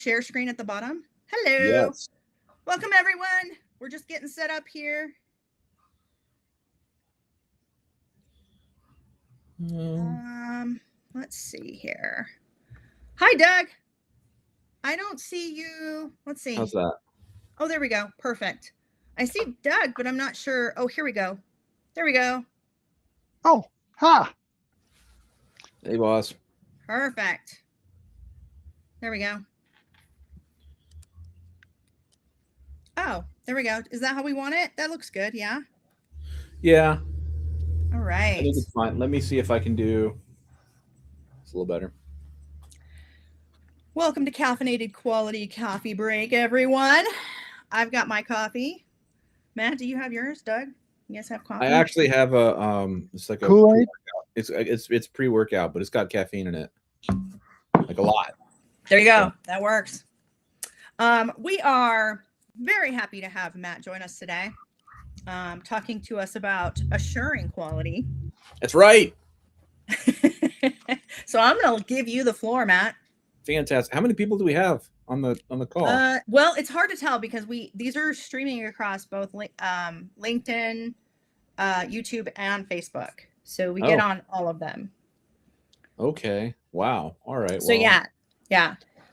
share screen at the bottom. Hello. Yes. Welcome, everyone. We're just getting set up here. Let's see here. Hi, Doug. I don't see you. Let's see. How's that? Oh, there we go. Perfect. I see Doug, but I'm not sure. Oh, here we go. There we go. Oh, ha. Hey, boss. Perfect. There we go. Oh, there we go. Is that how we want it? That looks good. Yeah. Yeah. All I right. think it's fine. Let me see if I can do. It's a little better. Welcome to Caffeinated Quality Coffee Break, everyone. I've got my coffee. Matt, do you have yours? Doug, you guys have coffee? I actually have a it's like a Kool-Aid? it's pre-workout, but it's got caffeine in it. Like a lot. There you go. That works. We are very happy to have Matt join us today, talking to us about assuring quality. That's right. So I'm going to give you the floor, Matt. Fantastic. How many people do we have on the call? Well, it's hard to tell because these are streaming across both LinkedIn, YouTube, and Facebook. So we get on all of them. Okay. Wow. All right. So yeah.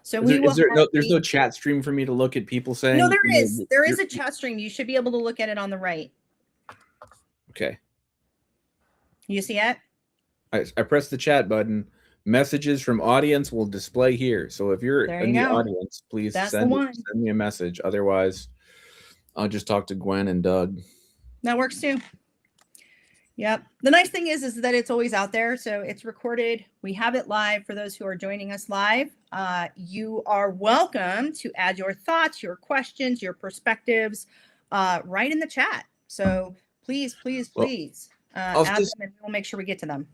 So there's no chat stream for me to look at people saying. No, there is. There is a chat stream. You should be able to look at it on the right. Okay. You see it? I press the chat button. Messages from audience will display here. So if you're in the audience, please send me a message. Otherwise, I'll just talk to Gwen and Doug. That works too. Yep. The nice thing is that it's always out there. So it's recorded. We have it live for those who are joining us live. You are welcome to add your thoughts, your questions, your perspectives right in the chat. So please add them and we'll make sure we get to them.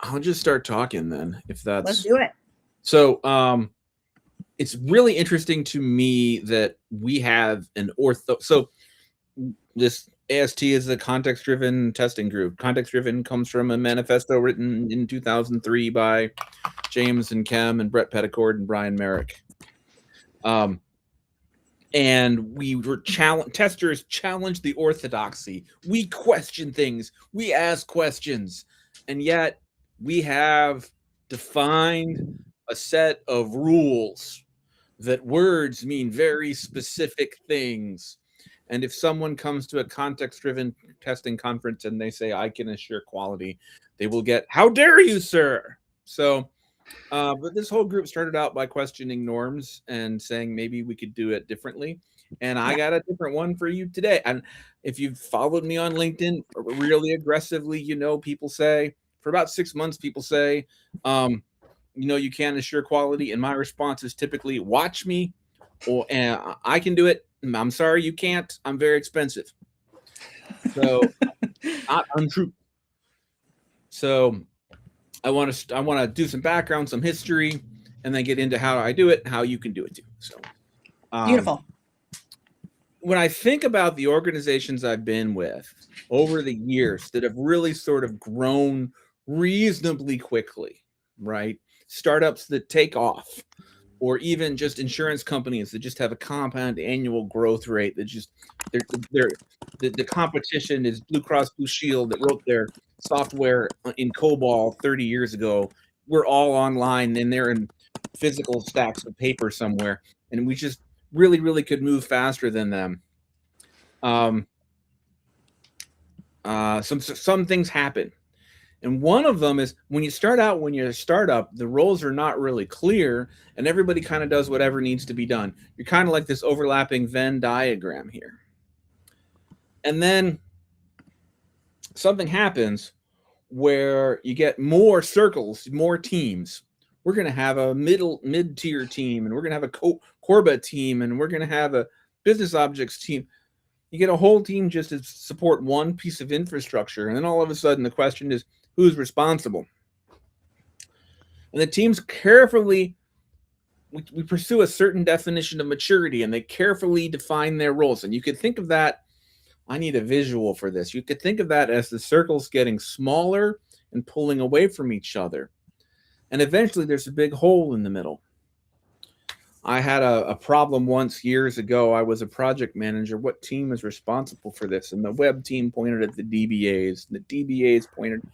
I'll just start talking then, if that's... Let's do it. So it's really interesting to me that we have an ortho... So this AST is a context-driven testing group. Context-driven comes from a manifesto written in 2003 by James and Kem and Brett Petticord and Brian Merrick. And we were testers challenged the orthodoxy. We question things. We ask questions. And yet we have defined a set of rules that words mean very specific things. And if someone comes to a context-driven testing conference and they say, I can assure quality, they will get, how dare you, sir? So, but this whole group started out by questioning norms and saying maybe we could do it differently. And I got a different one for you today. And if you've followed me on LinkedIn really aggressively, you know, people say, for about 6 months, people say, you can't assure quality. And my response is typically, watch me, and I can do it. I'm sorry, you can't. I'm very expensive. So not untrue. So I want to do some background, some history, and then get into how I do it, how you can do it too. So beautiful. When I think about the organizations I've been with over the years that have really sort of grown reasonably quickly, right? Startups that take off, or even just insurance companies that just have a compound annual growth rate that just the competition is Blue Cross Blue Shield that wrote their software in COBOL 30 years ago. We're all online and they're in physical stacks of paper somewhere, and we just really could move faster than them. Some things happen. And one of them is when you start out, when you're a startup, the roles are not really clear and everybody kind of does whatever needs to be done. You're kind of like this overlapping Venn diagram here. And then something happens where you get more circles, more teams. We're going to have a mid-tier team, and we're going to have a Corba team, and we're going to have a business objects team. You get a whole team just to support one piece of infrastructure. And then all of a sudden the question is, who's responsible? And the teams carefully, we pursue a certain definition of maturity, and they carefully define their roles. And you could think of that, I need a visual for this. You could think of that as the circles getting smaller and pulling away from each other. And eventually there's a big hole in the middle. I had a problem once years ago. I was a project manager. What team is responsible for this? And the web team pointed at the DBAs. And the DBAs pointed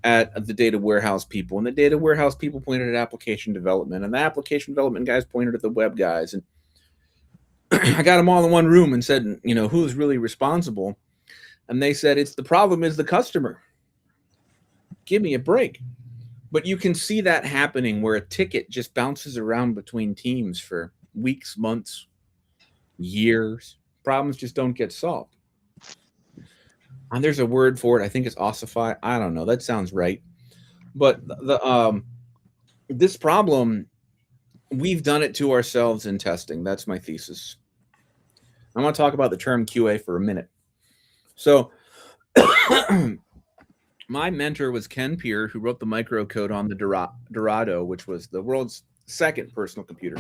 at the data warehouse people. And the data warehouse people pointed at application development. And the application development guys pointed at the web guys. And I got them all in one room and said, who's really responsible? And they said, the problem is the customer. Give me a break. But you can see that happening where a ticket just bounces around between teams for weeks, months, years. Problems just don't get solved. And there's a word for it. I think it's ossify. I don't know. That sounds right. But this problem, we've done it to ourselves in testing. That's my thesis. I want to talk about the term QA for a minute. So my mentor was Ken Peer, who wrote the microcode on the Dorado, which was the world's second personal computer.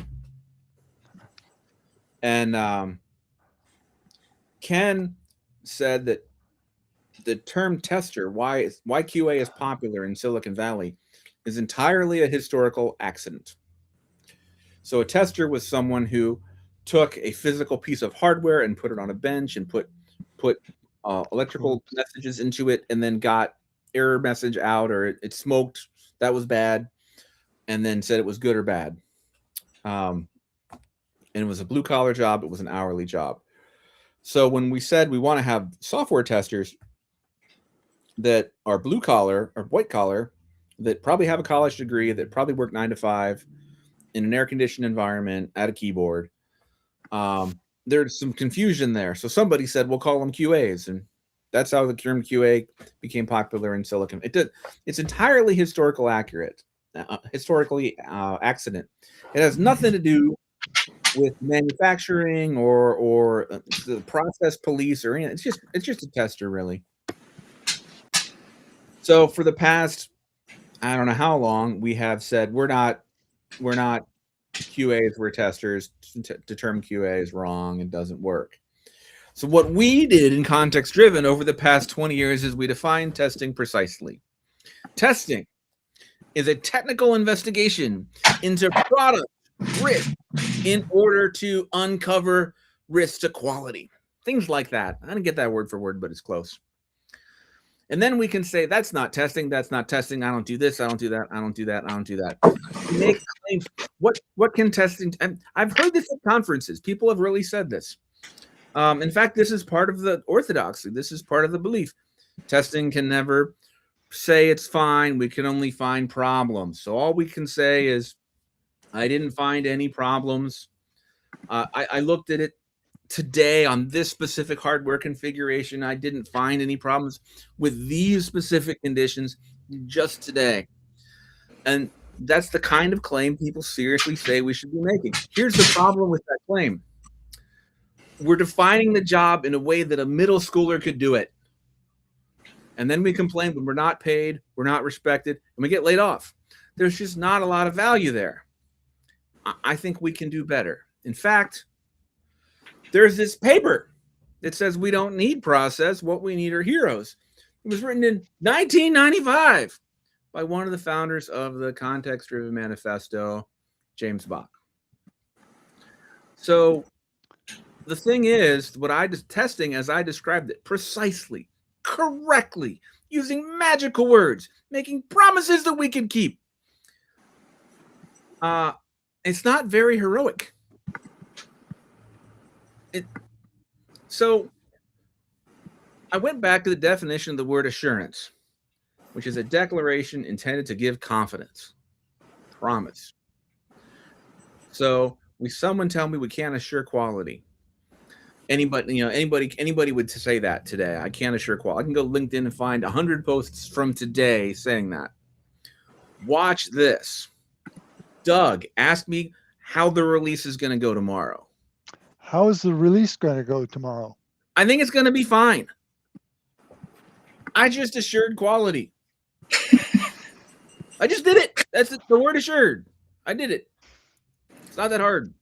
And Ken said that the term tester, why QA is popular in Silicon Valley, is entirely a historical accident. So a tester was someone who took a physical piece of hardware and put it on a bench and put electrical messages into it, and then got error message out, or it smoked, that was bad, and then said it was good or bad. And it was a blue collar job. It was an hourly job. So when we said we want to have software testers that are blue collar or white collar, that probably have a college degree, that probably work 9 to 5 in an air conditioned environment at a keyboard, there's some confusion there. So somebody said, we'll call them QAs. And that's how the term QA became popular in Silicon. It's entirely historically accurate, accident. It has nothing to do with manufacturing or the process police or anything. It's just a tester, really. So for the past, I don't know how long, we have said we're not QAs, we're testers. The term QA is wrong. It doesn't work. So what we did in Context Driven over the past 20 years is we defined testing precisely. Testing is a technical investigation into product risk in order to uncover risk to quality. Things like that. I didn't get that word for word, but it's close. And then we can say, that's not testing. That's not testing. I don't do this. I don't do that. I don't do that. I don't do that. Make claims. What can testing? And I've heard this at conferences. People have really said this. In fact, this is part of the orthodoxy. This is part of the belief. Testing can never say it's fine. We can only find problems. So all we can say is, I didn't find any problems. I looked at it today on this specific hardware configuration. I didn't find any problems with these specific conditions just today. And that's the kind of claim people seriously say we should be making. Here's the problem with that claim. We're defining the job in a way that a middle schooler could do it. And then we complain when we're not paid, we're not respected, and we get laid off. There's just not a lot of value there. I think we can do better. In fact, there's this paper that says we don't need process. What we need are heroes. It was written in 1995 by one of the founders of the Context Driven Manifesto, James Bach. So the thing is, testing as I described it, precisely, correctly, using magical words, making promises that we can keep. It's not very heroic. So I went back to the definition of the word assurance, which is a declaration intended to give confidence, promise. So someone tell me we can't assure quality. Anybody would say that today. I can't assure quality. I can go LinkedIn and find 100 posts from today saying that. Watch this. Doug, ask me how the release is going to go tomorrow. How is the release going to go tomorrow? I think it's going to be fine. I just assured quality. I just did it. That's the word assured. I did it. It's not that hard.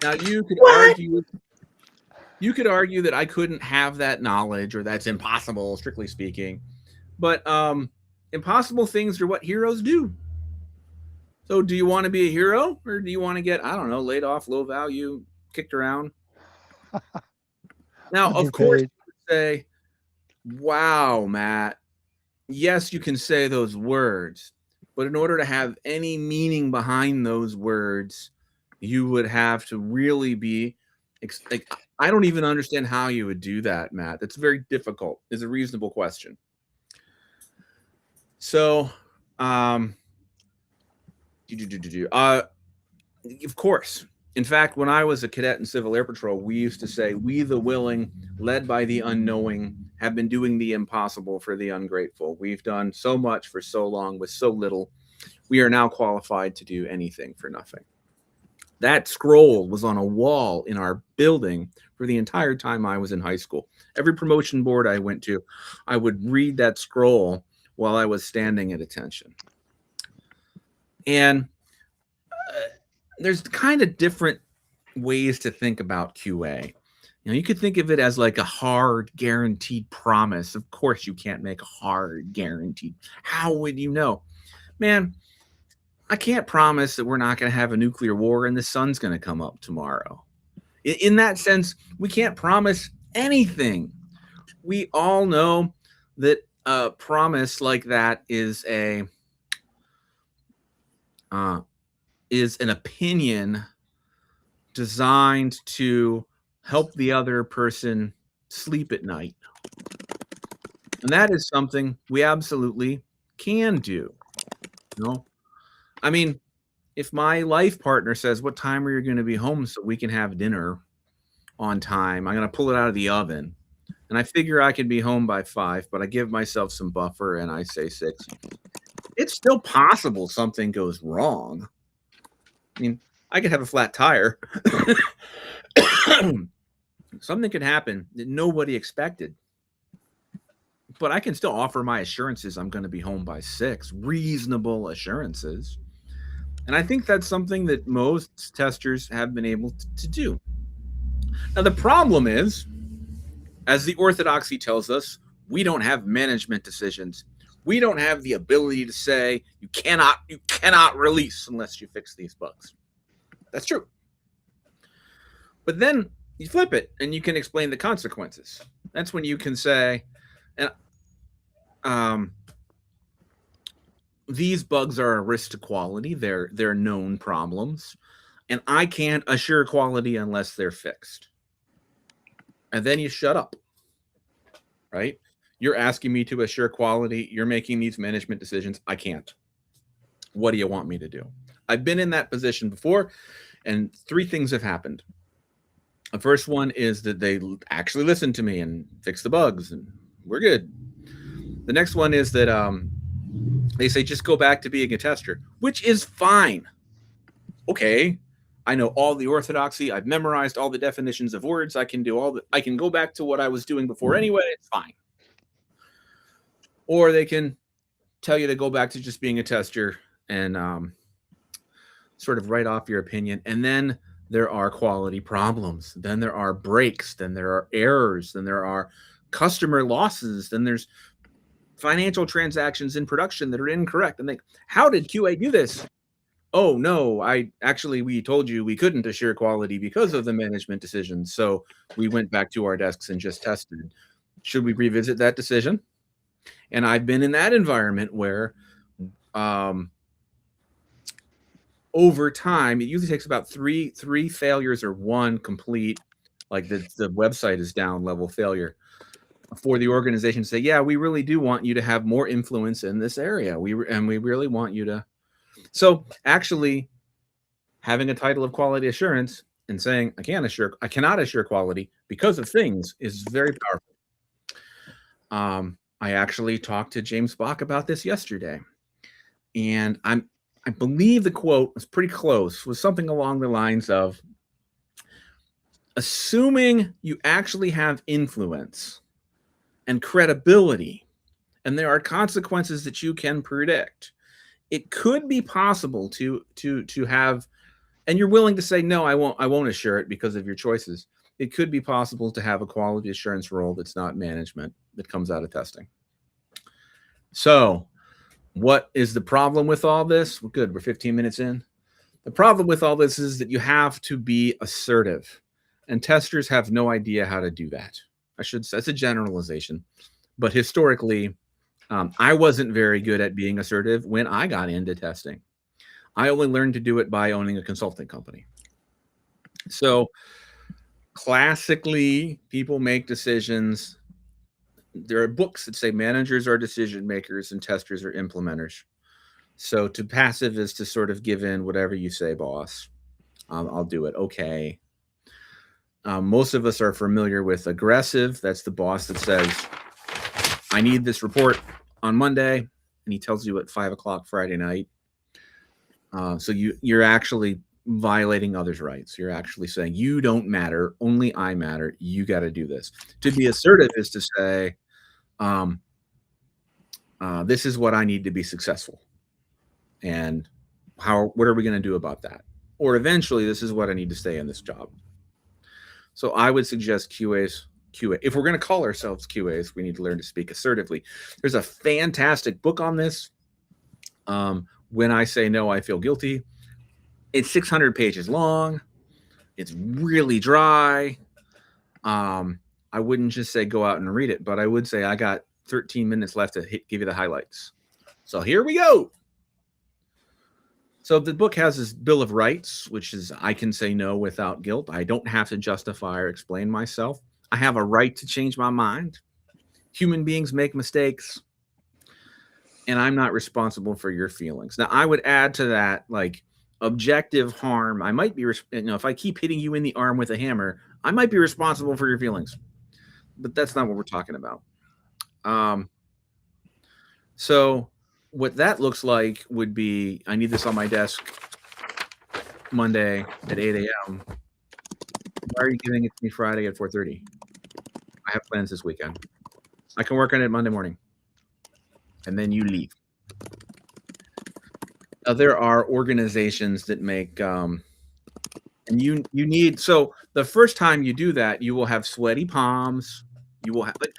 Now you could argue that I couldn't have that knowledge, or that's impossible, strictly speaking. But impossible things are what heroes do. So do you want to be a hero, or do you want to get, I don't know, laid off, low value, kicked around? Now, of course, Underpaid. you would say, wow, Matt, yes, you can say those words, but in order to have any meaning behind those words, you would have to really be like, I don't even understand how you would do that, Matt. That's very difficult. Is a reasonable question. So, of course. In fact, when I was a cadet in Civil Air Patrol, we used to say, "We the willing, led by the unknowing, have been doing the impossible for the ungrateful. We've done so much for so long with so little. We are now qualified to do anything for nothing." That scroll was on a wall in our building for the entire time I was in high school. Every promotion board I went to, I would read that scroll while I was standing at attention. And there's kind of different ways to think about QA. You could think of it as like a hard guaranteed promise. Of course, you can't make a hard guaranteed. How would you know? Man, I can't promise that we're not going to have a nuclear war and the sun's going to come up tomorrow. In that sense, we can't promise anything. We all know that a promise like that is an opinion designed to help the other person sleep at night. And that is something we absolutely can do. I mean, if my life partner says, "What time are you going to be home so we can have dinner on time?" I'm going to pull it out of the oven. And I figure I can be home by 5, but I give myself some buffer and I say 6. It's still possible something goes wrong. I mean, I could have a flat tire. Something could happen that nobody expected. But I can still offer my assurances I'm going to be home by 6, reasonable assurances. And I think that's something that most testers have been able to do. Now, the problem is, as the orthodoxy tells us, we don't have management decisions. We don't have the ability to say you cannot release unless you fix these bugs. That's true. But then you flip it and you can explain the consequences. That's when you can say, these bugs are a risk to quality. They're known problems, and I can't assure quality unless they're fixed. And then you shut up, right? You're asking me to assure quality. You're making these management decisions. I can't. What do you want me to do? I've been in that position before, and 3 things have happened. The first one is that they actually listened to me and fixed the bugs, and we're good. The next one is that they say, just go back to being a tester, which is fine. Okay, I know all the orthodoxy. I've memorized all the definitions of words. I can do I can go back to what I was doing before anyway. It's fine. Or they can tell you to go back to just being a tester and sort of write off your opinion. And then there are quality problems. Then there are breaks. Then there are errors. Then there are customer losses. Then there's financial transactions in production that are incorrect. And how did QA do this? Oh, no, we told you we couldn't assure quality because of the management decisions. So we went back to our desks and just tested. Should we revisit that decision? And I've been in that environment where over time, it usually takes about three failures or 1 complete, like the website is down level failure, for the organization to say, yeah, we really do want you to have more influence in this area. We really want you to. So actually having a title of quality assurance and saying, I cannot assure quality because of things is very powerful. I actually talked to James Bach about this yesterday, and I believe the quote was pretty close, was something along the lines of, assuming you actually have influence and credibility, and there are consequences that you can predict, it could be possible to have, and you're willing to say, no, I won't assure it because of your choices. It could be possible to have a quality assurance role that's not management, that comes out of testing. So What is the problem with all this? Well, good. We're 15 minutes in. The problem with all this is that you have to be assertive, and testers have no idea how to do that. I should say, it's a generalization, but historically, I wasn't very good at being assertive when I got into testing. I only learned to do it by owning a consulting company. So classically, people make decisions. There are books that say managers are decision makers and testers are implementers. So to passive is to sort of give in whatever you say, boss. I'll do it. Okay. Most of us are familiar with aggressive. That's the boss that says, I need this report on Monday. And he tells you at 5 o'clock Friday night. So you're actually violating others' rights. You're actually saying, you don't matter. Only I matter. You got to do this. To be assertive is to say, this is what I need to be successful. And what are we going to do about that? Or eventually, this is what I need to stay in this job. So I would suggest QA. If we're going to call ourselves QAs, we need to learn to speak assertively. There's a fantastic book on this. When I say no, I feel guilty. It's 600 pages long. It's really dry. I wouldn't just say go out and read it, but I would say I got 13 minutes left to give you the highlights. So here we go. So the book has this Bill of Rights, which is I can say no without guilt. I don't have to justify or explain myself. I have a right to change my mind. Human beings make mistakes, and I'm not responsible for your feelings. Now, I would add to that, like, objective harm. I might be, if I keep hitting you in the arm with a hammer, I might be responsible for your feelings. But that's not what we're talking about. So what that looks like would be, I need this on my desk Monday at 8 a.m. Why are you giving it to me Friday at 4:30? I have plans this weekend. I can work on it Monday morning. And then you leave. Now, there are organizations that make, and you need, so the first time you do that, you will have sweaty palms. You will have, but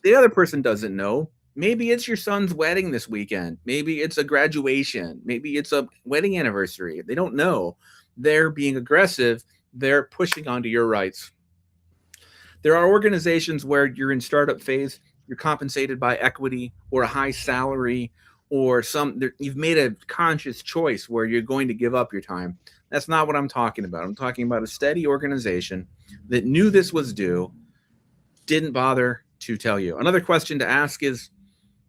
the other person doesn't know. Maybe it's your son's wedding this weekend. Maybe it's a graduation. Maybe it's a wedding anniversary. They don't know. They're being aggressive. They're pushing onto your rights. There are organizations where you're in startup phase. You're compensated by equity or a high salary or you've made a conscious choice where you're going to give up your time. That's not what I'm talking about. I'm talking about a steady organization that knew this was due, didn't bother to tell you. Another question to ask is,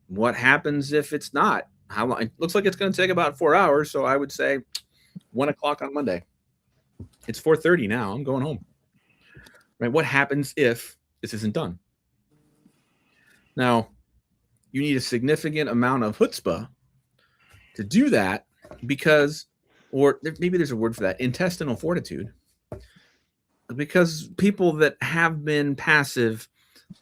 what happens if it's not? How long? It looks like it's going to take about 4 hours. So I would say 1 o'clock on Monday. It's 4:30 now. I'm going home. Right? What happens if this isn't done? Now, you need a significant amount of chutzpah to do that because, or maybe there's a word for that, intestinal fortitude. Because people that have been passive,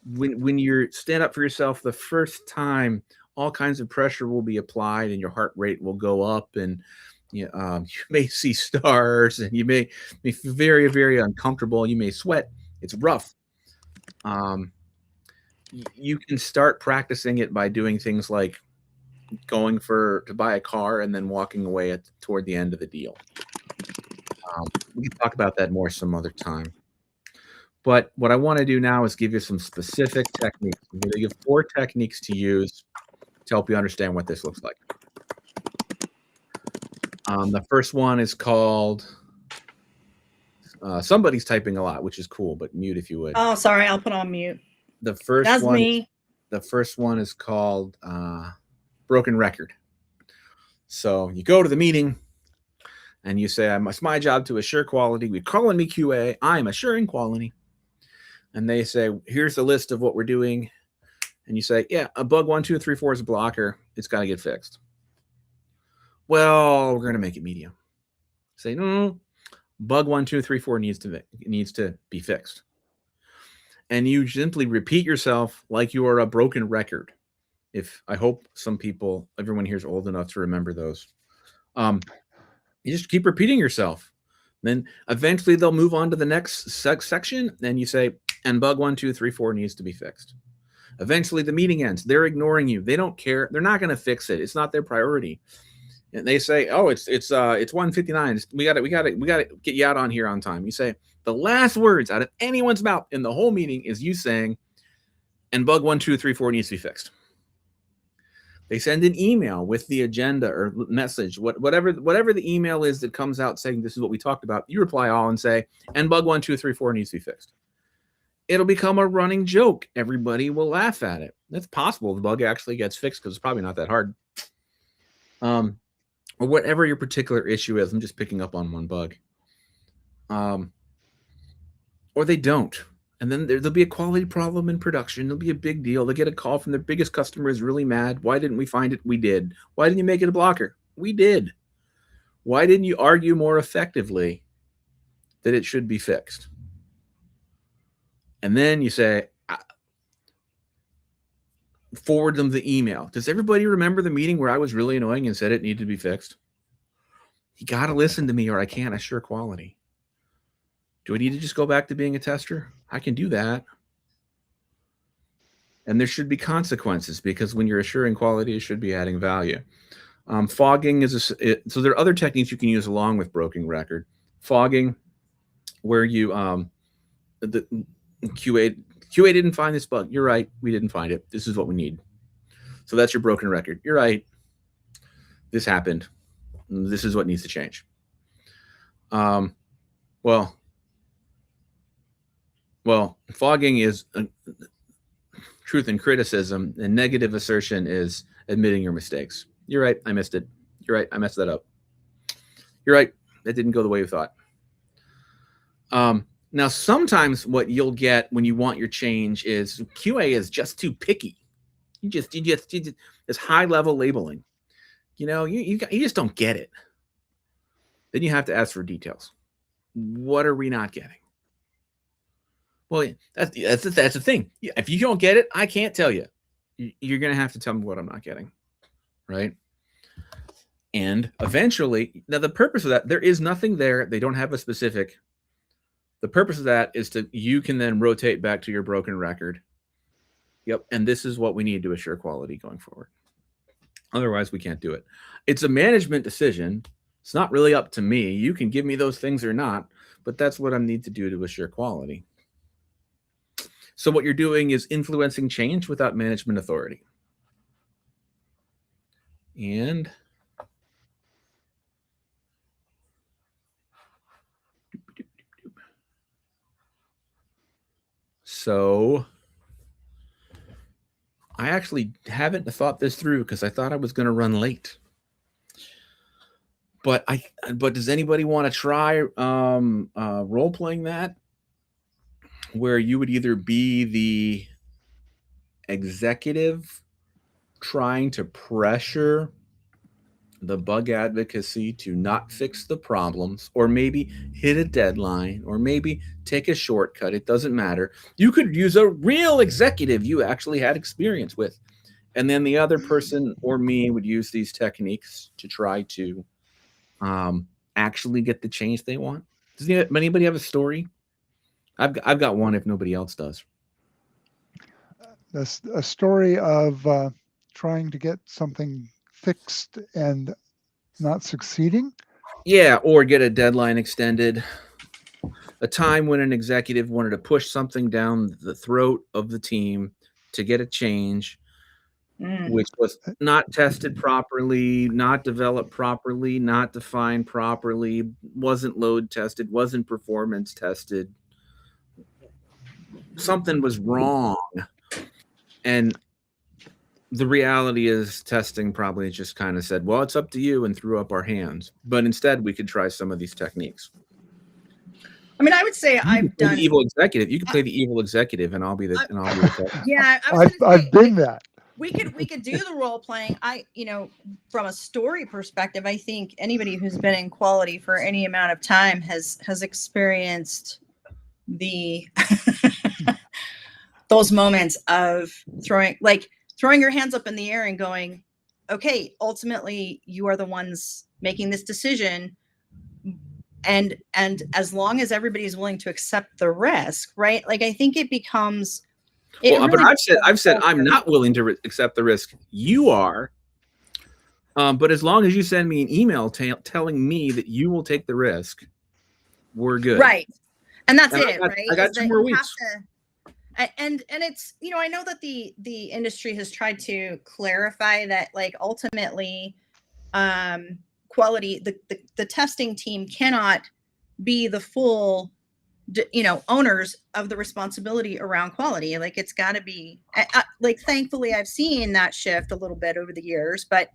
when you stand up for yourself the first time, all kinds of pressure will be applied and your heart rate will go up, and you may see stars, and you may be very, very uncomfortable. You may sweat. It's rough. You can start practicing it by doing things like going to buy a car and then walking away toward the end of the deal. We can talk about that more some other time. But what I want to do now is give you some specific techniques. I'm going to give 4 techniques to use to help you understand what this looks like. The first one is called, somebody's typing a lot, which is cool, but mute if you would. Oh, sorry. I'll put on mute. That's me. The first one is called broken record. So you go to the meeting and you say, it's my job to assure quality. We're calling me QA. I'm assuring quality. And they say, here's the list of what we're doing. And you say, yeah, a bug 1, 2, 3, 4 is a blocker. It's got to get fixed. Well, we're going to make it medium. Say, no, bug 1, 2, 3, 4 needs to be fixed. And you simply repeat yourself like you are a broken record. I hope everyone here is old enough to remember those. You just keep repeating yourself. Then eventually they'll move on to the next section. And you say, and bug 1, 2, 3, 4 needs to be fixed. Eventually the meeting ends. They're ignoring you. They don't care. They're not going to fix it. It's not their priority. And they say, "Oh, it's 1:59. We got to get you out on here on time." You say the last words out of anyone's mouth in the whole meeting is you saying, "And bug 1, 2, 3, 4 needs to be fixed." They send an email with the agenda or message, whatever the email is that comes out saying this is what we talked about. You reply all and say, "And bug 1, 2, 3, 4 needs to be fixed." It'll become a running joke. Everybody will laugh at it. It's possible the bug actually gets fixed because it's probably not that hard. Or whatever your particular issue is. I'm just picking up on one bug. Or they don't. And then there'll be a quality problem in production. There'll be a big deal. They'll get a call from their biggest customer is really mad. Why didn't we find it? We did. Why didn't you make it a blocker? We did. Why didn't you argue more effectively that it should be fixed? And then you say, forward them the email. Does everybody remember the meeting where I was really annoying and said it needed to be fixed? You got to listen to me or I can't assure quality. Do I need to just go back to being a tester? I can do that. And there should be consequences because when you're assuring quality, it should be adding value. Fogging is so there are other techniques you can use along with broken record. Fogging, where you the QA didn't find this bug. You're right. We didn't find it. This is what we need. So that's your broken record. You're right. This happened. This is what needs to change. Well, fogging is truth and criticism, and negative assertion is admitting your mistakes. You're right. I missed it. You're right. I messed that up. You're right. That didn't go the way you thought. Now, sometimes what you'll get when you want your change is QA is just too picky. You just this high level labeling. You just don't get it. Then you have to ask for details. What are we not getting? Well, that's the thing. If you don't get it, I can't tell you. You're going to have to tell me what I'm not getting, right? And eventually, now the purpose of that, there is nothing there. They don't have a specific. The purpose of that is you can then rotate back to your broken record. Yep, and this is what we need to assure quality going forward. Otherwise, we can't do it. It's a management decision. It's not really up to me. You can give me those things or not, but that's what I need to do to assure quality. So what you're doing is influencing change without management authority. And so I actually haven't thought this through because I thought I was going to run late. But does anybody want to try role playing that? Where you would either be the executive trying to pressure the bug advocacy to not fix the problems, or maybe hit a deadline, or maybe take a shortcut. It doesn't matter. You could use a real executive you actually had experience with. And then the other person or me would use these techniques to try to actually get the change they want. Does anybody have a story? I've got one if nobody else does. That's a story of trying to get something fixed and not succeeding. Yeah, or get a deadline extended. A time when an executive wanted to push something down the throat of the team to get a change, which was not tested properly, not developed properly, not defined properly, wasn't load tested, wasn't performance tested. Something was wrong. And the reality is testing probably just kind of said, well, it's up to you, and threw up our hands. But instead, we could try some of these techniques. I mean, I would say I've done the evil executive. You can play the evil executive, and I'll be the yeah. I've been that. We could do the role playing. From a story perspective, I think anybody who's been in quality for any amount of time has experienced the those moments of throwing your hands up in the air and going, okay, ultimately you are the ones making this decision. And as long as everybody's willing to accept the risk, right? Like, I think it becomes It But really I've said I'm culture. not willing to accept the risk. You are. But as long as you send me an email telling me that you will take the risk, we're good. Right. And that's And it, right? I got Is 2 that more you have weeks. to, and it's, I know that the industry has tried to clarify that, like, ultimately, quality, the testing team cannot be the full, owners of the responsibility around quality. Like, it's got to be, like, thankfully I've seen that shift a little bit over the years, but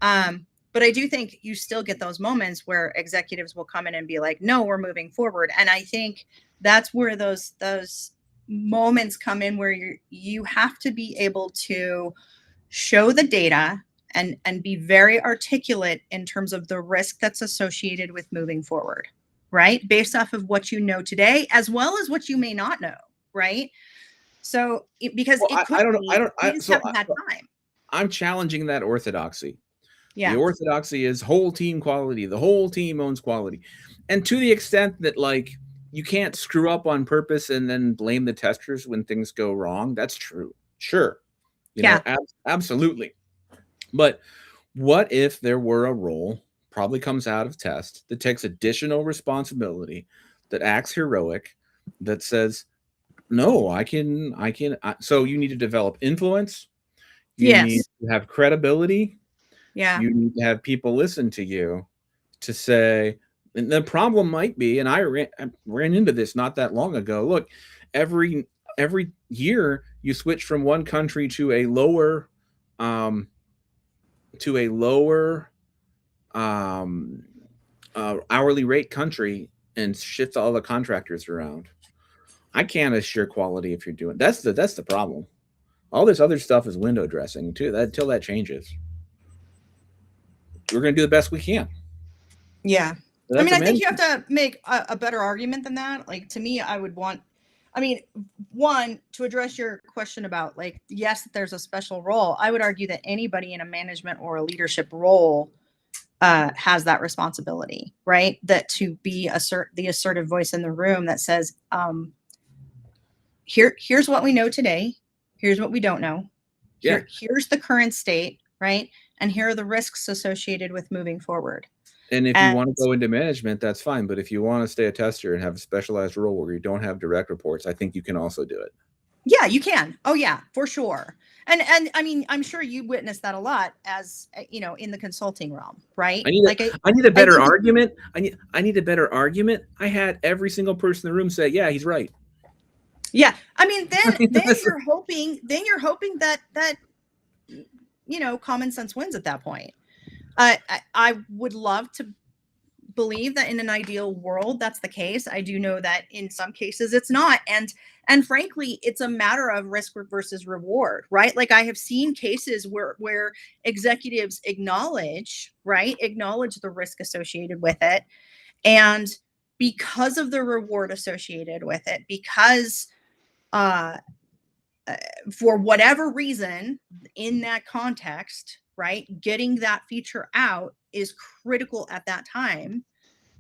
I do think you still get those moments where executives will come in and be like, no, we're moving forward. And I think that's where those moments come in, where you have to be able to show the data and be very articulate in terms of the risk that's associated with moving forward, right? Based off of what you know today, as well as what you may not know, right? So because Well, it could be, we just haven't had time. I'm challenging that orthodoxy. The Yeah. orthodoxy is whole team quality. The whole team owns quality. And to the extent that, like, you can't screw up on purpose and then blame the testers when things go wrong, that's true. Sure. Absolutely. But what if there were a role, probably comes out of test, that takes additional responsibility, that acts heroic, that says, no, so you need to develop influence. You need Yes. to have credibility. Yeah. You need to have people listen to you to say, and the problem might be, and I ran into this not that long ago. Look, every year you switch from one country to a lower hourly rate country and shift all the contractors around. I can't assure quality if you're doing that's the problem. All this other stuff is window dressing too. Until that changes, we're going to do the best we can. Yeah. So I mean, I think you have to make a better argument than that. Like, to me, one, to address your question about, like, yes, there's a special role. I would argue that anybody in a management or a leadership role has that responsibility, right? That to be the assertive voice in the room that says, here's what we know today. Here's what we don't know. Here's the current state, right? And here are the risks associated with moving forward. And if you want to go into management, that's fine. But if you want to stay a tester and have a specialized role where you don't have direct reports, I think you can also do it. Yeah, you can. Oh yeah, for sure. And I mean, I'm sure you witnessed that a lot, as in the consulting realm, right? I need a better argument. I need a better argument. I had every single person in the room say, "Yeah, he's right." Yeah, I mean, then you're hoping that common sense wins at that point. I would love to believe that in an ideal world that's the case. I do know that in some cases it's not, and frankly, it's a matter of risk versus reward, right? Like, I have seen cases where executives acknowledge the risk associated with it, and because of the reward associated with it, because for whatever reason in that context, right, getting that feature out is critical at that time,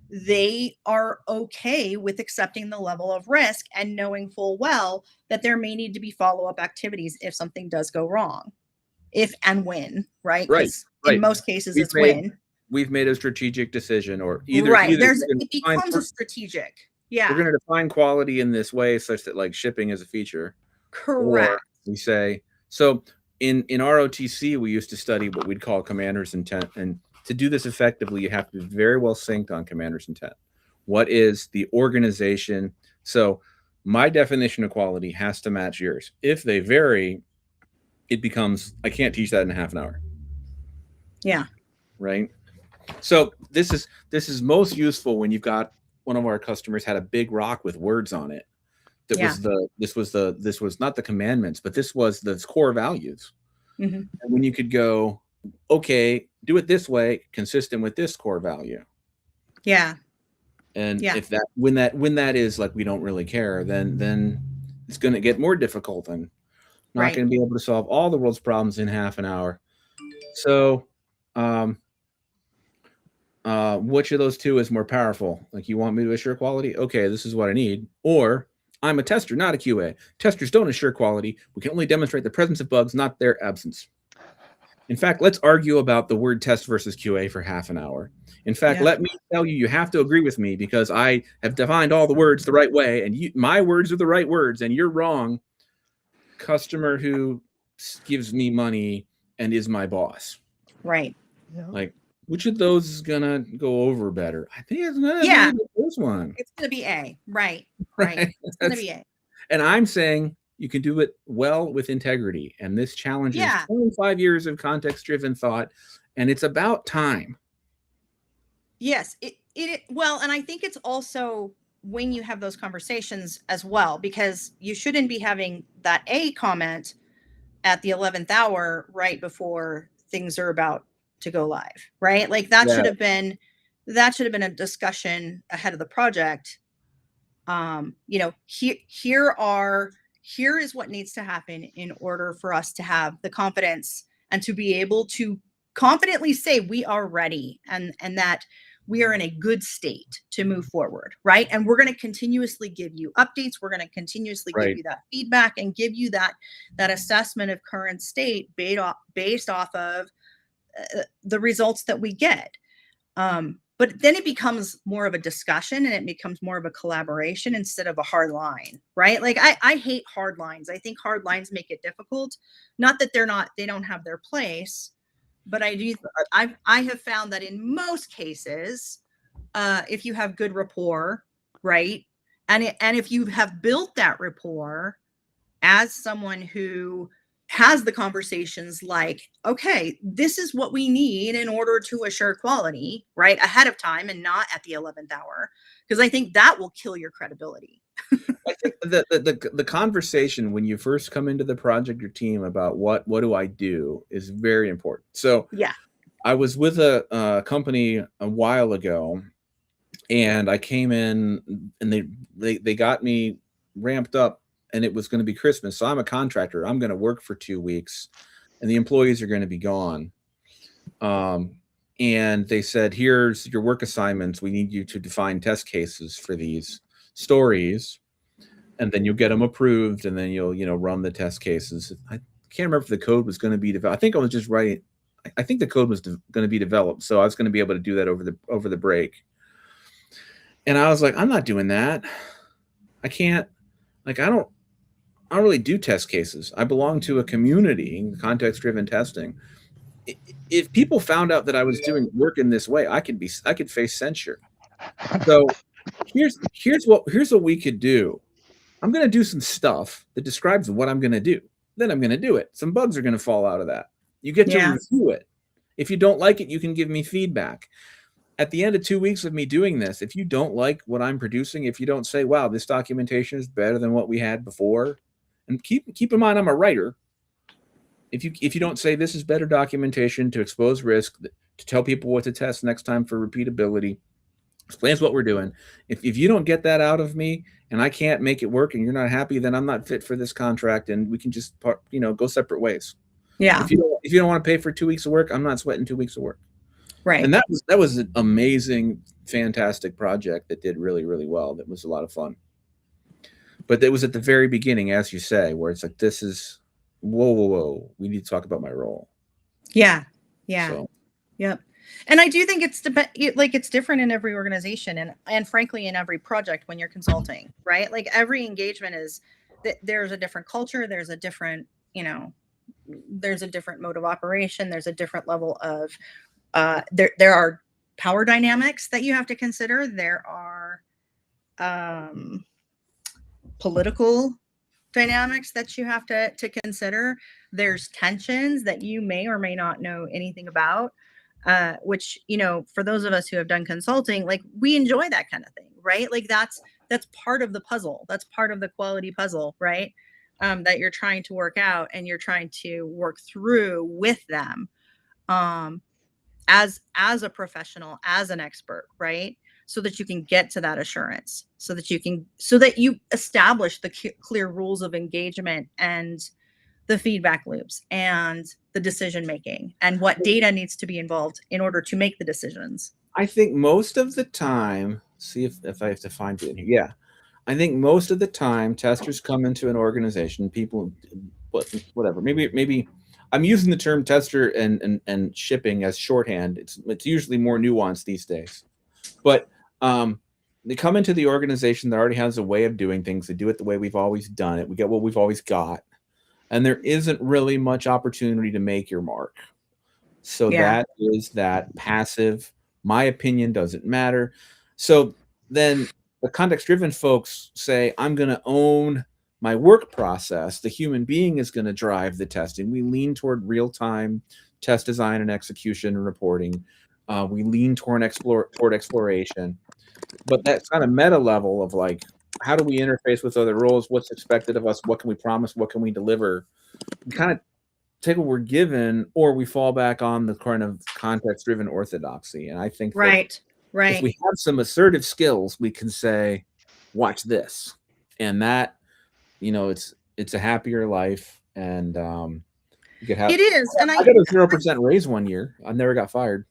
they are okay with accepting the level of risk and knowing full well that there may need to be follow-up activities if something does go wrong, if and when, right? Because in most cases it's when we've made a strategic decision, or either it becomes a strategic. Yeah, we're going to define quality in this way such that, like, shipping is a feature. Correct. Or we say, so in ROTC, we used to study what we'd call commander's intent. And to do this effectively, you have to be very well synced on commander's intent. What is the organization? So my definition of quality has to match yours. If they vary, it becomes, I can't teach that in a half an hour. Yeah. Right. So this is most useful when you've got one of our customers had a big rock with words on it. This was not the commandments, but this was the core values. Mm-hmm. And when you could go, okay, do it this way, consistent with this core value. Yeah. And if that when that is like, we don't really care, then it's going to get more difficult and not going to be able to solve all the world's problems in half an hour. So, which of those two is more powerful? Like, you want me to assure quality? Okay, this is what I need. Or I'm a tester, not a QA. Testers don't assure quality. We can only demonstrate the presence of bugs, not their absence. In fact, let's argue about the word test versus QA for half an hour. In fact, Yeah. let me tell you, you have to agree with me because I have defined all the words the right way, and my words are the right words, and you're wrong. Customer who gives me money and is my boss. Right. Yeah. Like, which of those is gonna go over better? I think it's gonna Yeah. be the first one. It's going to be A. Right. Right. It's going to be A. And I'm saying you can do it well with integrity. And this challenges Yeah. 25 years of context-driven thought, and it's about time. Yes. Well, and I think it's also when you have those conversations as well, because you shouldn't be having that A comment at the 11th hour right before things are about to go live, right? Like that Yeah. should have been a discussion ahead of the project. You know, here is what needs to happen in order for us to have the confidence and to be able to confidently say we are ready and that we are in a good state to move forward, right? And we're going to continuously give you updates. We're going to continuously give Right. you that feedback and give you that assessment of current state based off of the results that we get. But then it becomes more of a discussion and it becomes more of a collaboration instead of a hard line, right? Like I hate hard lines. I think hard lines make it difficult. Not that they don't have their place, but I have found that in most cases, if you have good rapport, right? And if you have built that rapport as someone who has the conversations like, okay, this is what we need in order to assure quality, right? Ahead of time and not at the 11th hour, because I think that will kill your credibility. I think the conversation when you first come into the project or team about what do I do is very important. So Yeah. I was with a company a while ago, and I came in and they got me ramped up, and it was going to be Christmas. So I'm a contractor. I'm going to work for 2 weeks, and the employees are going to be gone. And they said, here's your work assignments. We need you to define test cases for these stories, and then you'll get them approved, and then you'll run the test cases. I can't remember if the code was going to be developed. I think I was just writing. I think the code was going to be developed, so I was going to be able to do that over the break. And I was like, I'm not doing that. I can't. Like, I don't really do test cases. I belong to a community, context-driven testing. If people found out that I was doing work in this way, I could face censure. So here's what we could do. I'm going to do some stuff that describes what I'm going to do. Then I'm going to do it. Some bugs are going to fall out of that. You get to review it. If you don't like it, you can give me feedback. At the end of 2 weeks of me doing this, if you don't like what I'm producing, if you don't say, wow, this documentation is better than what we had before, and keep in mind, I'm a writer. If you don't say this is better documentation to expose risk, to tell people what to test next time for repeatability, explains what we're doing. If you don't get that out of me and I can't make it work and you're not happy, then I'm not fit for this contract, and we can just go separate ways. Yeah. If you don't want to pay for 2 weeks of work, I'm not sweating 2 weeks of work. Right. And that was an amazing, fantastic project that did really, really well. That was a lot of fun. But it was at the very beginning, as you say, where it's like, this is, whoa. We need to talk about my role. Yeah. Yeah. So. Yep. And I do think it's different in every organization and frankly in every project when you're consulting, right? Like every engagement is there's a different culture, there's a different, there's a different mode of operation, there's a different level of there are power dynamics that you have to consider. There are political dynamics that you have to consider. There's tensions that you may or may not know anything about, which, for those of us who have done consulting, like we enjoy that kind of thing, right? Like that's part of the puzzle. That's part of the quality puzzle, right? That you're trying to work out and you're trying to work through with them. As a professional, as an expert, right? So that you can get to that assurance, so that you establish the clear rules of engagement and the feedback loops and the decision making and what data needs to be involved in order to make the decisions. I think most of the time, see if I have to find it in here. Yeah. I think most of the time testers come into an organization, people, whatever. Maybe I'm using the term tester and shipping as shorthand. It's usually more nuanced these days, but they come into the organization that already has a way of doing things. They do it the way we've always done it. We get what we've always got, and there isn't really much opportunity to make your mark. So that is that passive. My opinion doesn't matter. So then the context-driven folks say, I'm going to own my work process. The human being is going to drive the testing. We lean toward real-time test design and execution and reporting. We lean toward exploration. But that's kind of meta level of like, how do we interface with other roles? What's expected of us? What can we promise? What can we deliver? We kind of take what we're given, or we fall back on the kind of context-driven orthodoxy. And I think that if we have some assertive skills, we can say, watch this. And that, it's a happier life. And you could have it is. And I got a 0% raise one year. I never got fired.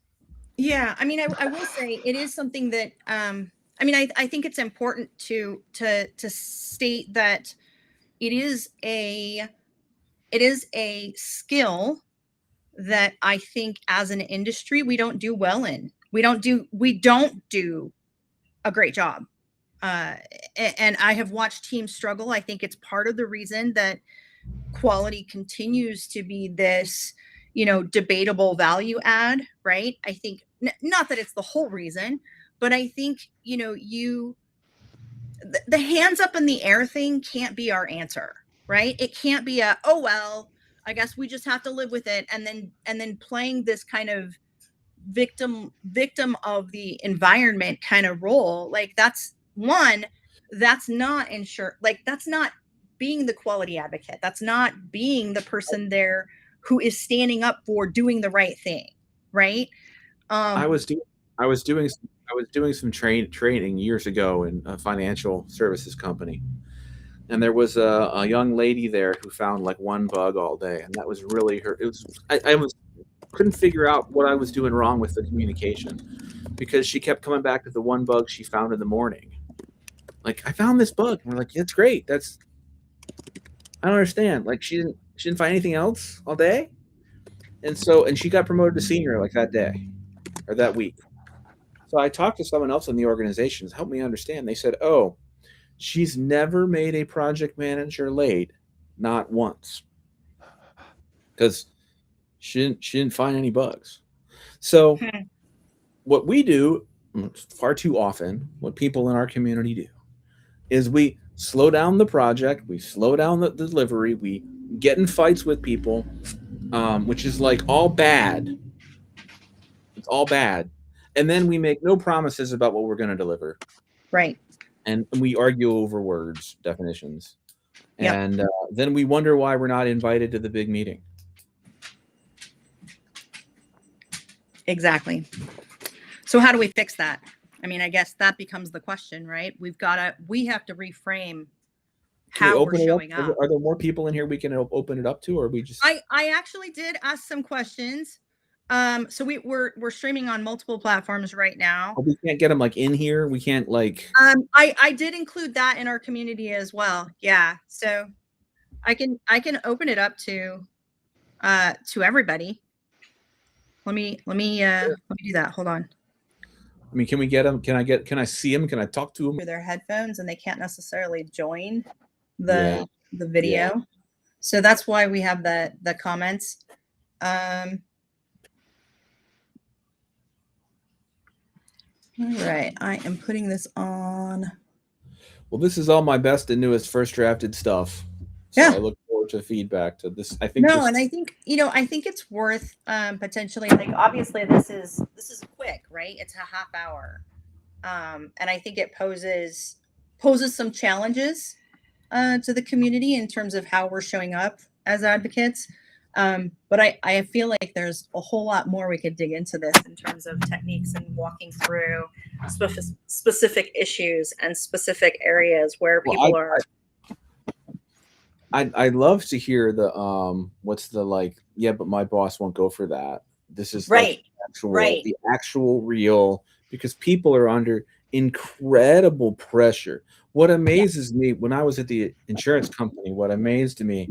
Yeah. I mean, I will say it is something that, I think it's important to state that it is a skill that I think as an industry, we don't do well in. We don't do a great job. And I have watched teams struggle. I think it's part of the reason that quality continues to be this, debatable value add, right? I think not that it's the whole reason, but I think, the hands up in the air thing can't be our answer, right? It can't be oh, well, I guess we just have to live with it. And then playing this kind of victim of the environment kind of role. Like that's not that's not being the quality advocate. That's not being the person there who is standing up for doing the right thing. Right. I was doing some training years ago in a financial services company, and there was a young lady there who found like one bug all day, and that was really her. It was I couldn't figure out what I was doing wrong with the communication, because she kept coming back to the one bug she found in the morning. Like, I found this bug, and we're like, that's great. I don't understand. Like, she didn't find anything else all day, and she got promoted to senior like that day or that week. So I talked to someone else in the organization to help me understand. They said, oh, she's never made a project manager late, not once, because she didn't find any bugs. So what we do far too often, what people in our community do, is we slow down the project, we slow down the delivery, we get in fights with people, which is like all bad. It's all bad. And then we make no promises about what we're going to deliver. Right. And we argue over words, definitions. Yep. And then we wonder why we're not invited to the big meeting. Exactly. So how do we fix that? I mean, I guess that becomes the question, right? We have to reframe how we're showing up. Are there more people in here we can open it up to, or we just? I actually did ask some questions. So we're streaming on multiple platforms right now. Oh, we can't get them like in here. We can't like. I did include that in our community as well. Yeah. So I can open it up to everybody. Let me do that. Hold on. I mean, can we get them? Can I see them? Can I talk to them? Through their headphones, and they can't necessarily join the video. Yeah. So that's why we have the comments. All right, I am putting this on. Well, this is all my best and newest first drafted stuff. So yeah. I look forward to feedback to this. I think and I think it's worth potentially, like, obviously this is quick, right? It's a half hour. And I think it poses some challenges to the community in terms of how we're showing up as advocates. But I feel like there's a whole lot more we could dig into this in terms of techniques and walking through specific issues and specific areas where people are. I'd love to hear the what's the like, yeah, but my boss won't go for that. This is right. Like the actual real, because people are under incredible pressure. What amazes me when I was at the insurance company, what amazed me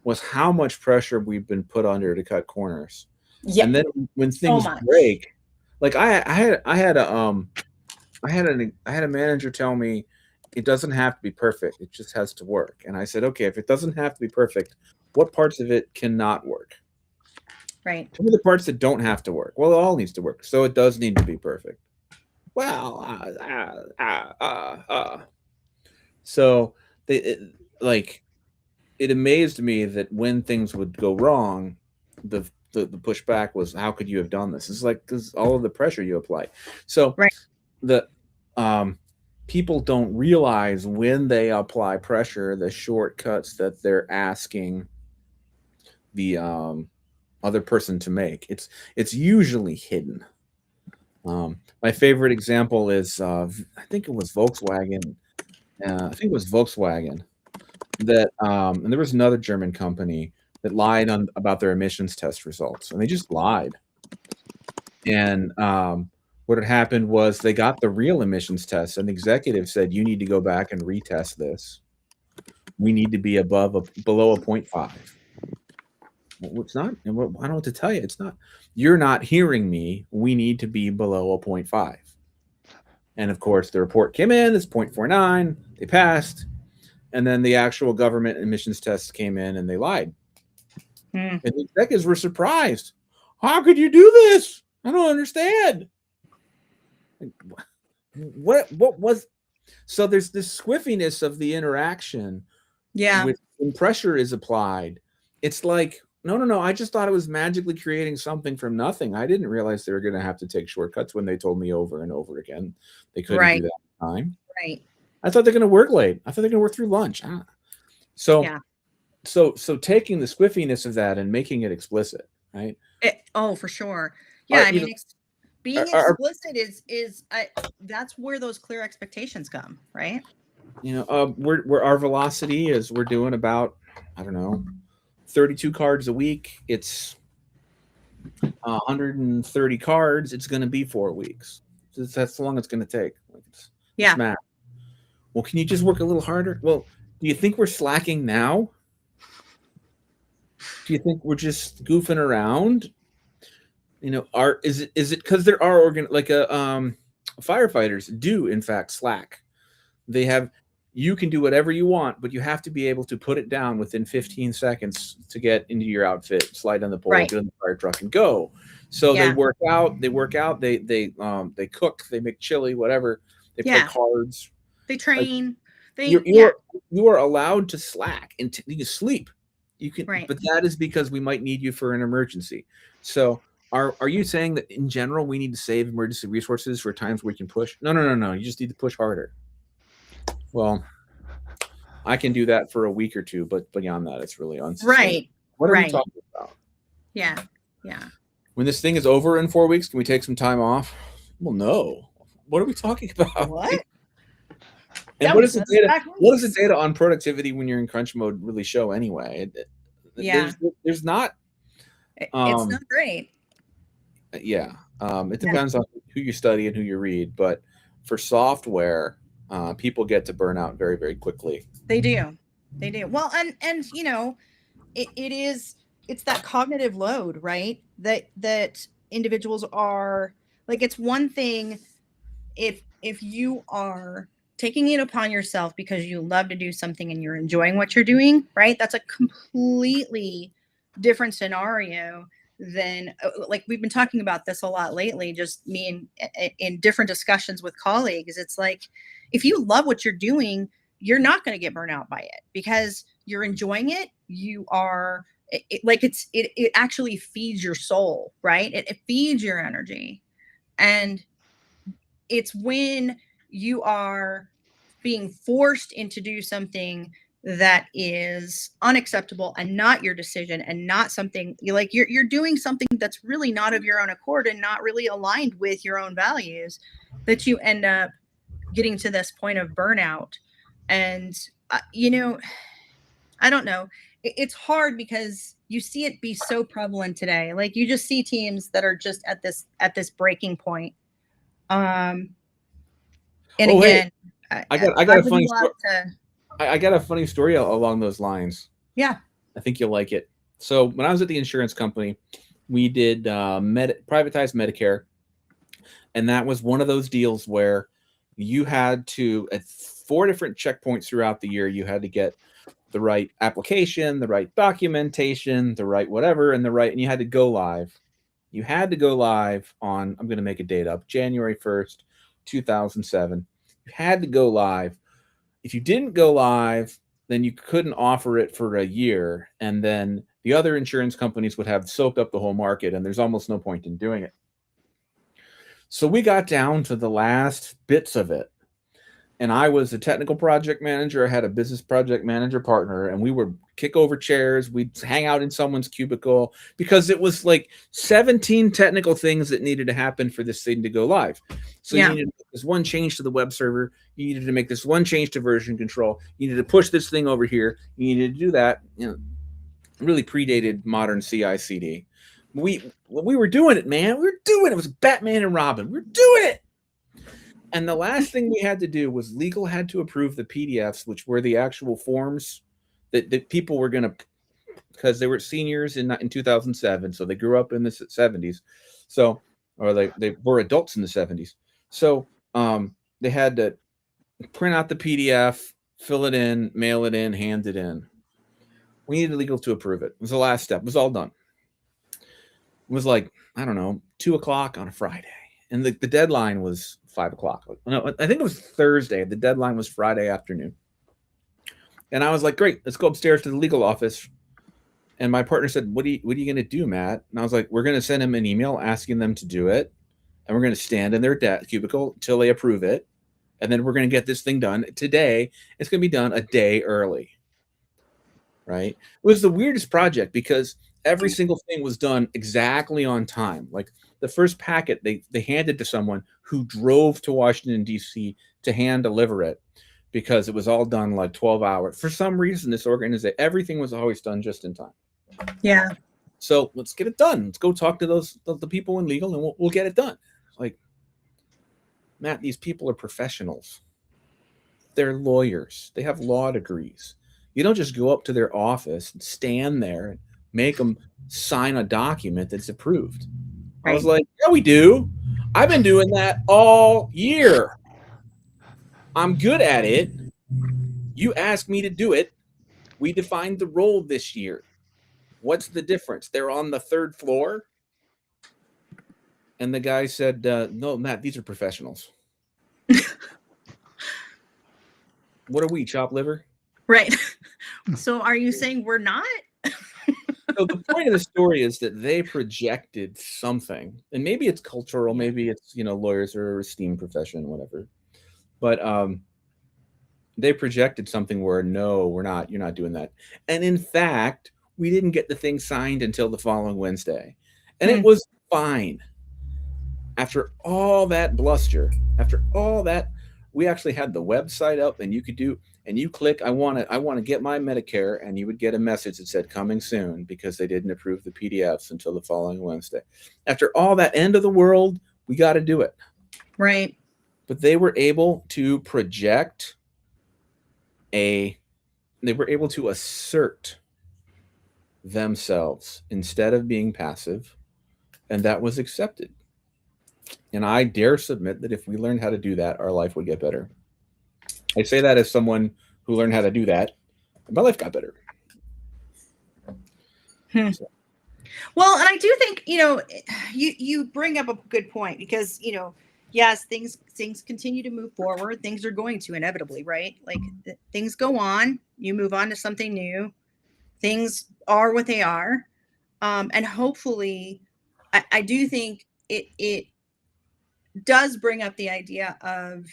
was how much pressure we've been put under to cut corners. Yeah. And then when So things much. break, like I had a manager tell me it doesn't have to be perfect. It just has to work. And I said, okay, if it doesn't have to be perfect, what parts of it cannot work? Right. Tell me the parts that don't have to work. Well, it all needs to work. So it does need to be perfect. Well, so like it amazed me that when things would go wrong, the pushback was, how could you have done this? It's like, this all of the pressure you apply. So Right. the people don't realize when they apply pressure, the shortcuts that they're asking the other person to make. It's usually hidden. My favorite example is I think it was Volkswagen. I think it was Volkswagen that, and there was another German company that lied on about their emissions test results, and they just lied. And what had happened was they got the real emissions test, and the executive said, "You need to go back and retest this. We need to be below a 0.5." Well, it's not. I don't know what to tell you. It's not. You're not hearing me. We need to be below a 0.5. And of course, the report came in. It's 0.49. They passed. And then the actual government emissions tests came in and they lied. And the executives were surprised. How could you do this? I don't understand. What was so there's this squiffiness of the interaction. Yeah. When pressure is applied, it's like, no. I just thought it was magically creating something from nothing. I didn't realize they were going to have to take shortcuts when they told me over and over again they couldn't do that in time. Right. I thought they're going to work late. I thought they're going to work through lunch. So, yeah. so taking the squiffiness of that and making it explicit, right? Oh, for sure. Yeah. I mean, being explicit is that's where those clear expectations come, right? We're our velocity is we're doing about, I don't know, 32 cards a week. It's 130 cards. It's going to be 4 weeks. That's how long it's going to take. It's math. Well, can you just work a little harder? Well, do you think we're slacking now? Do you think we're just goofing around? Is it because there are firefighters do in fact slack. You can do whatever you want, but you have to be able to put it down within 15 seconds to get into your outfit, slide on the pole, get in the fire truck, and go. So they work out. They cook. They make chili, whatever. They play cards. They train. You are allowed to slack and you can sleep. You can, but that is because we might need you for an emergency. So are you saying that in general we need to save emergency resources for times where we can push? No. You just need to push harder. Well, I can do that for a week or two, but beyond that, it's really unsustainable. Right. What are we talking about? Yeah. When this thing is over in 4 weeks, can we take some time off? Well, no. What are we talking about? What? And what does the data on productivity when you're in crunch mode really show anyway? There's not. It's not great. Yeah. It depends on who you study and who you read, but for software, people get to burn out very, very quickly. They do. Well, and it's that cognitive load, right? That individuals are like, it's one thing if you are taking it upon yourself because you love to do something and you're enjoying what you're doing, right? That's a completely different scenario than, like, we've been talking about this a lot lately, just me in different discussions with colleagues. It's like, if you love what you're doing, you're not going to get burnt out by it because you're enjoying it. You are it actually feeds your soul, right? It feeds your energy. And it's when you are being forced into do something that is unacceptable and not your decision and not something you're doing something that's really not of your own accord and not really aligned with your own values, that you end up getting to this point of burnout. And I don't know, it's hard because you see it be so prevalent today. Like, you just see teams that are just at this breaking point. And again, I got a would funny love to. I got a funny story along those lines. Yeah. I think you'll like it. So when I was at the insurance company, we did privatized Medicare, and that was one of those deals where you had to, at 4 different checkpoints throughout the year, you had to get the right application, the right documentation, the right whatever, and you had to go live. You had to go live on, I'm going to make a date up, January 1st, 2007. You had to go live. If you didn't go live, then you couldn't offer it for a year. And then the other insurance companies would have soaked up the whole market, and there's almost no point in doing it. So we got down to the last bits of it. And I was a technical project manager. I had a business project manager partner, and we would kick over chairs. We'd hang out in someone's cubicle because it was like 17 technical things that needed to happen for this thing to go live. So you needed to make this one change to the web server. You needed to make this one change to version control. You needed to push this thing over here. You needed to do that. Really predated modern CI/CD. We were doing it, man. We were doing it. It was Batman and Robin. We were doing it. And the last thing we had to do was legal had to approve the PDFs, which were the actual forms that people were going to, because they were seniors in 2007. So they grew up in the 70s. So, or they were adults in the 70s. So they had to print out the PDF, fill it in, mail it in, hand it in. We needed legal to approve it. It was the last step. It was all done. It was like, I don't know, 2:00 on a Friday. And the deadline was 5:00. No, I think it was Thursday. The deadline was Friday afternoon. And I was like, great, let's go upstairs to the legal office. And my partner said, what are you going to do, Matt? And I was like, we're going to send them an email asking them to do it. And we're going to stand in their cubicle until they approve it. And then we're going to get this thing done today. It's going to be done a day early. Right? It was the weirdest project because every single thing was done exactly on time. Like the first packet they handed to someone who drove to Washington, D.C. to hand deliver it because it was all done like 12 hours. For some reason, this organization, everything was always done just in time. Yeah. So let's get it done. Let's go talk to the people in legal and we'll get it done. Like, Matt, these people are professionals. They're lawyers. They have law degrees. You don't just go up to their office and stand there and make them sign a document that's approved. Right. I was like, yeah, we do. I've been doing that all year. I'm good at it. You asked me to do it. We defined the role this year. What's the difference? They're on the 3rd floor. And the guy said, no, Matt, these are professionals. What are we, chopped liver? Right. So are you saying we're not? So the point of the story is that they projected something, and maybe it's cultural, maybe it's, lawyers are a esteemed profession, whatever. But they projected something where, no, we're not, you're not doing that. And in fact, we didn't get the thing signed until the following Wednesday. And it was fine. After all that bluster, after all that, we actually had the website up and you could do, and you click, I want to get my Medicare, and you would get a message that said coming soon because they didn't approve the PDFs until the following Wednesday. After all that end of the world, we got to do it. Right. But they were able to project they were able to assert themselves instead of being passive, and that was accepted. And I dare submit that if we learned how to do that, our life would get better. I say that as someone who learned how to do that, and my life got better. So. Well, and I do think, you bring up a good point because, yes, things continue to move forward. Things are going to inevitably, right? Like things go on, you move on to something new. Things are what they are. And hopefully I do think it does bring up the idea of,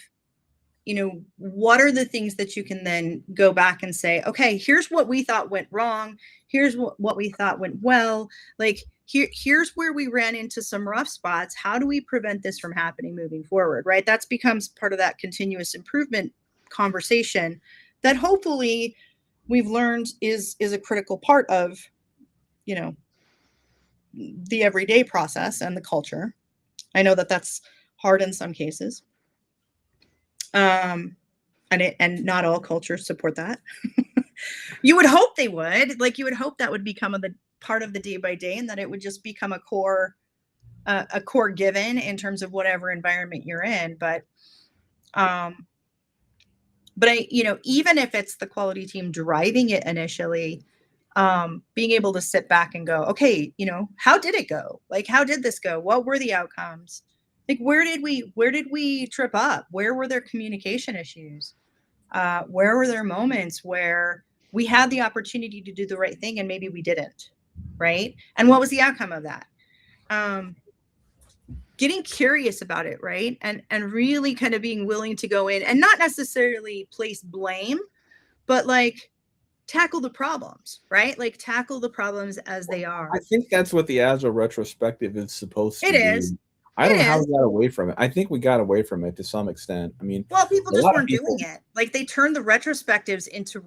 what are the things that you can then go back and say, okay, here's what we thought went wrong. Here's what we thought went well. Like here's where we ran into some rough spots. How do we prevent this from happening moving forward? Right. That becomes part of that continuous improvement conversation that hopefully we've learned is a critical part of, the everyday process and the culture. I know that that's hard in some cases. and not all cultures support that. You would hope they would. Like, you would hope that would become the part of the day by day, and that it would just become a core given in terms of whatever environment you're in. But even if it's the quality team driving it initially, being able to sit back and go, okay, how did it go? Like, how did this go? What were the outcomes? Like, where did we trip up? Where were there communication issues? Where were there moments where we had the opportunity to do the right thing and maybe we didn't, right? And what was the outcome of that? Getting curious about it, right? And really kind of being willing to go in and not necessarily place blame, but like tackle the problems, right? Like tackle the problems as they are. I think that's what the Agile retrospective is supposed to It be. is. I don't know how we got away from it. I think we got away from it to some extent. I mean, well, people just weren't doing it. Like, they turned the retrospectives into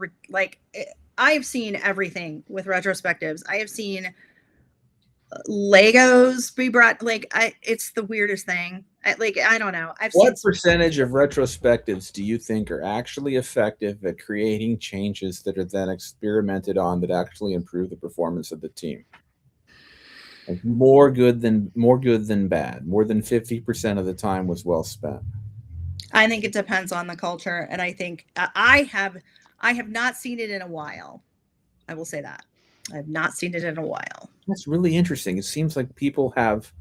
I have seen everything with retrospectives. I have seen Legos be brought. Like, it's the weirdest thing. I don't know. What percentage of retrospectives do you think are actually effective at creating changes that are then experimented on that actually improve the performance of the team? Like, more good than bad. More than 50% of the time was well spent. I think it depends on the culture, and I think I have not seen it in a while. I will say that I have not seen it in a while. That's really interesting. It seems like people have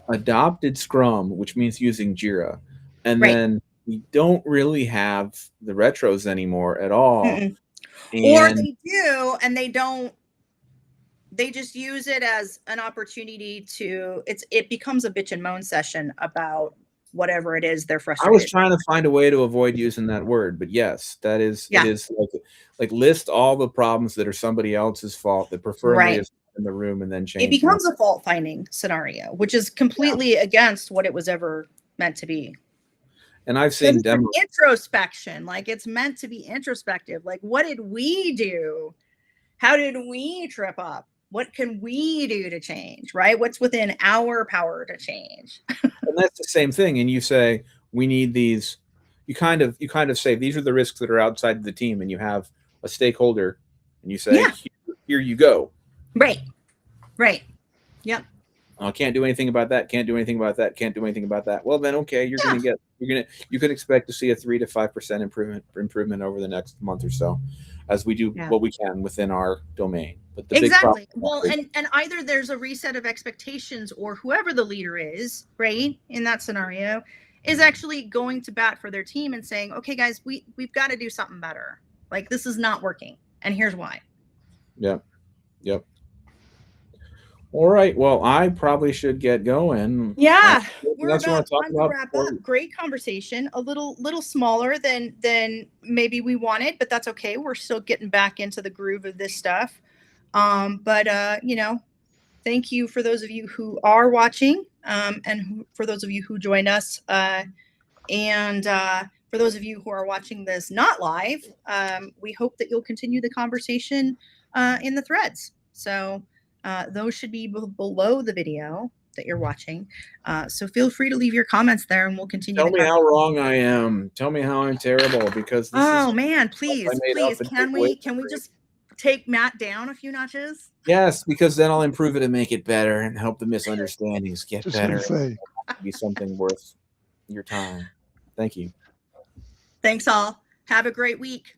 adopted Scrum, which means using Jira, and then we don't really have the retros anymore at all. Or they do, and they don't. They just use it as an opportunity to. It becomes a bitch and moan session about whatever it is they're frustrated. I was trying to find a way to avoid using that word, but yes, that is. Yeah. It is like list all the problems that are somebody else's fault that preferably is in the room, and then change. It becomes a fault finding scenario, which is completely against what it was ever meant to be. And I've seen demos. Introspection, like, it's meant to be introspective. Like, what did we do? How did we trip up? What can we do to change, right? What's within our power to change? And that's the same thing. And you say, we need these. You kind of say, these are the risks that are outside the team, and you have a stakeholder, and you say, here you go. Right. Yep. I can't do anything about that. Can't do anything about that. Can't do anything about that. Well, then, okay, you could expect to see a 3 to 5% improvement over the next month or so, as we do what we can within our domain. But the exactly. Well, and either there's a reset of expectations, or whoever the leader is, right, in that scenario, is actually going to bat for their team and saying, okay, guys, we've got to do something better. Like, this is not working, and here's why. Yep. All right. Well, I probably should get going. Yeah, we're about time to wrap up. Great conversation. A little smaller than maybe we wanted, but that's okay. We're still getting back into the groove of this stuff. But thank you for those of you who are watching, and for those of you who joined us, and for those of you who are watching this not live, we hope that you'll continue the conversation in the threads. So those should be below the video that you're watching. So feel free to leave your comments there, and we'll continue. Tell me how wrong I am. Tell me how I'm terrible, because this man, please, can we just take Matt down a few notches? Yes, because then I'll improve it and make it better and help the misunderstandings get better. Be something worth your time. Thank you. Thanks all. Have a great week.